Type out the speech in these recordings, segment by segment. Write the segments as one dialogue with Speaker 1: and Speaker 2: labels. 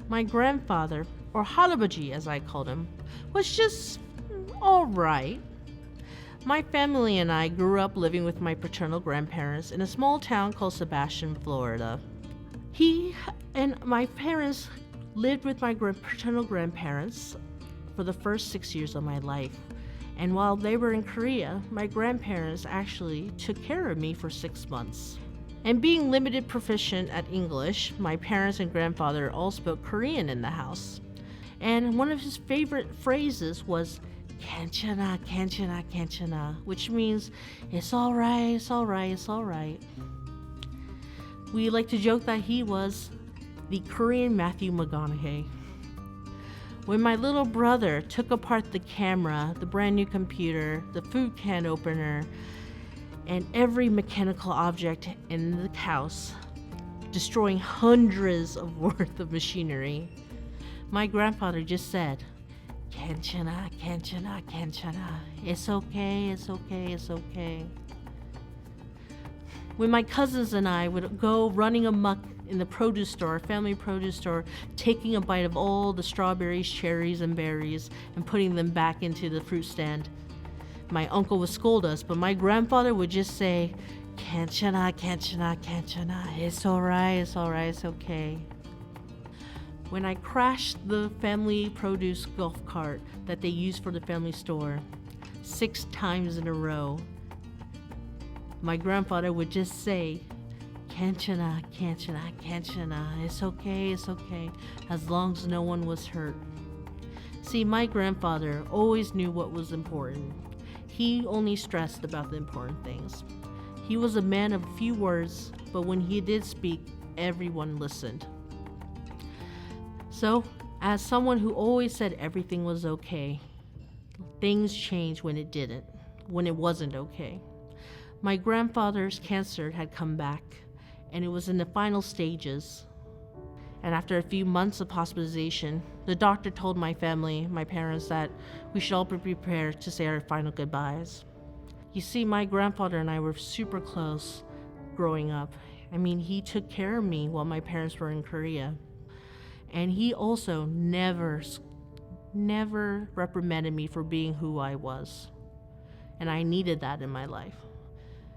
Speaker 1: My grandfather, or Harabaji as I called him, was just alright. My family and I grew up living with my paternal grandparents in a small town called Sebastian, Florida. He and my parents lived with my paternal grandparents for the first 6 years of my life. And while they were in Korea, my grandparents actually took care of me for 6 months. And being limited proficient at English, my parents and grandfather all spoke Korean in the house. And one of his favorite phrases was 괜찮아, 괜찮아, 괜찮아, which means it's alright, it's alright, it's alright. We like to joke that he was the Korean Matthew McConaughey. When my little brother took apart the camera, the brand new computer, the food can opener, and every mechanical object in the house, destroying hundreds of worth of machinery, my grandfather just said, 괜찮아, 괜찮아, 괜찮아. It's okay, it's okay, it's okay. When my cousins and I would go running amok in the produce store, family produce store, taking a bite of all the strawberries, cherries, and berries and putting them back into the fruit stand, my uncle would scold us, but my grandfather would just say, 괜찮아, 괜찮아, 괜찮아. It's alright, it's alright, it's okay. When I crashed the family produce golf cart that they used for the family store 6 times in a row, my grandfather would just say, 괜찮아, 괜찮아, 괜찮아. It's okay, it's okay, as long as no one was hurt. See, my grandfather always knew what was important. He only stressed about the important things. He was a man of few words, but when he did speak, everyone listened. So, as someone who always said everything was okay, things changed when it wasn't okay. My grandfather's cancer had come back, and it was in the final stages. And after a few months of hospitalization, the doctor told my family, my parents, that we should all be prepared to say our final goodbyes. You see, my grandfather and I were super close growing up. I mean, he took care of me while my parents were in Korea. And he also never reprimanded me for being who I was. And I needed that in my life.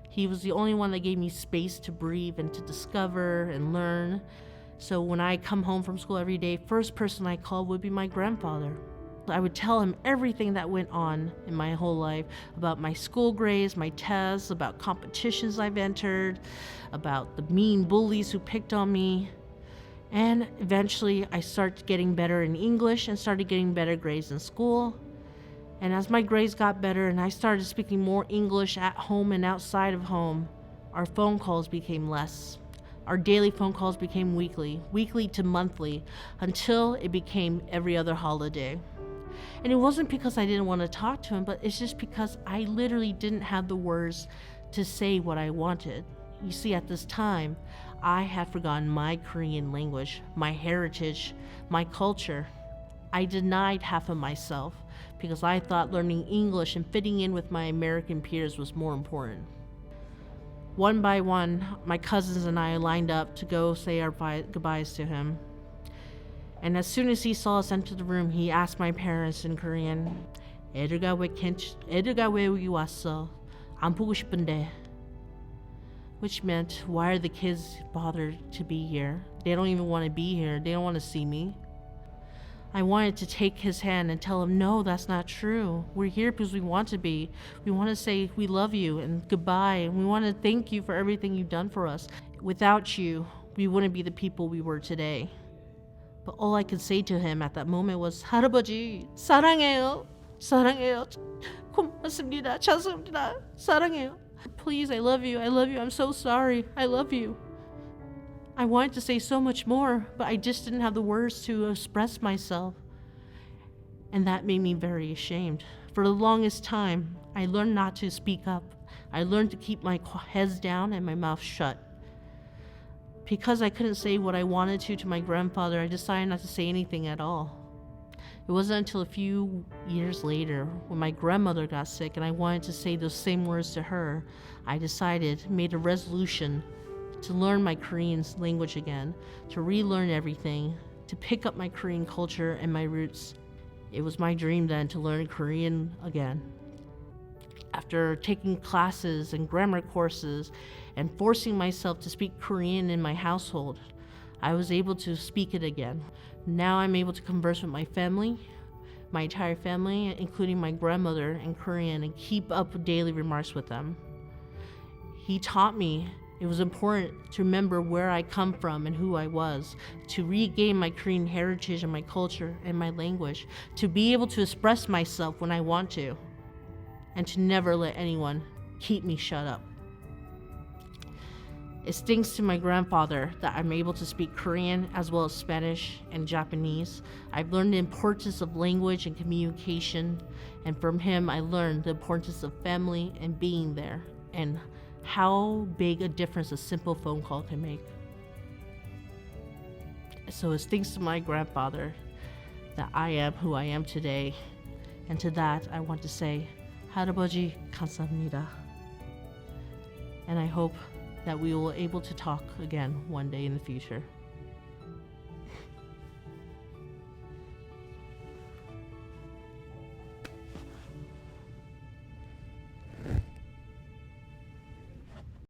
Speaker 1: He was the only one that gave me space to breathe and to discover and learn. So when I come home from school every day, first person I called would be my grandfather. I would tell him everything that went on in my whole life, about my school grades, my tests, about competitions I've entered, about the mean bullies who picked on me. And eventually I started getting better in English and started getting better grades in school. And as my grades got better and I started speaking more English at home and outside of home, our phone calls became less. Our daily phone calls became weekly to monthly, until it became every other holiday. And it wasn't because I didn't want to talk to him, but it's just because I literally didn't have the words to say what I wanted. You see, at this time, I had forgotten my Korean language, my heritage, my culture. I denied half of myself because I thought learning English and fitting in with my American peers was more important. One by one, my cousins and I lined up to go say our goodbyes to him. And as soon as he saw us enter the room, he asked my parents in Korean, 애들가 왜 여기 왔어? 안 보고 싶은데. Which meant, why are the kids bothered to be here? They don't even want to be here. They don't want to see me. I wanted to take his hand and tell him, no, that's not true. We're here because we want to be. We want to say we love you and goodbye. And we want to thank you for everything you've done for us. Without you, we wouldn't be the people we were today. But all I could say to him at that moment was, 할아버지, 사랑해요. 사랑해요. 고맙습니다. 죄송합니다. 사랑해요. Please, I love you. I love you. I'm so sorry. I love you. I wanted to say so much more, but I just didn't have the words to express myself. And that made me very ashamed. For the longest time, I learned not to speak up. I learned to keep my head down and my mouth shut. Because I couldn't say what I wanted to my grandfather, I decided not to say anything at all. It wasn't until a few years later, when my grandmother got sick and I wanted to say those same words to her, I made a resolution to learn my Korean language again, to relearn everything, to pick up my Korean culture and my roots. It was my dream then to learn Korean again. After taking classes and grammar courses and forcing myself to speak Korean in my household, I was able to speak it again. Now I'm able to converse with my family, my entire family, including my grandmother, in Korean and keep up daily remarks with them. He taught me it was important to remember where I come from and who I was, to regain my Korean heritage and my culture and my language, to be able to express myself when I want to, and to never let anyone keep me shut up. It's thanks to my grandfather that I'm able to speak Korean as well as Spanish and Japanese. I've learned the importance of language and communication, and from him I learned the importance of family and being there, and how big a difference a simple phone call can make. So it's thanks to my grandfather that I am who I am today, and to that I want to say 할아버지 감사합니다. And I hope that we will able to talk again one day in the future.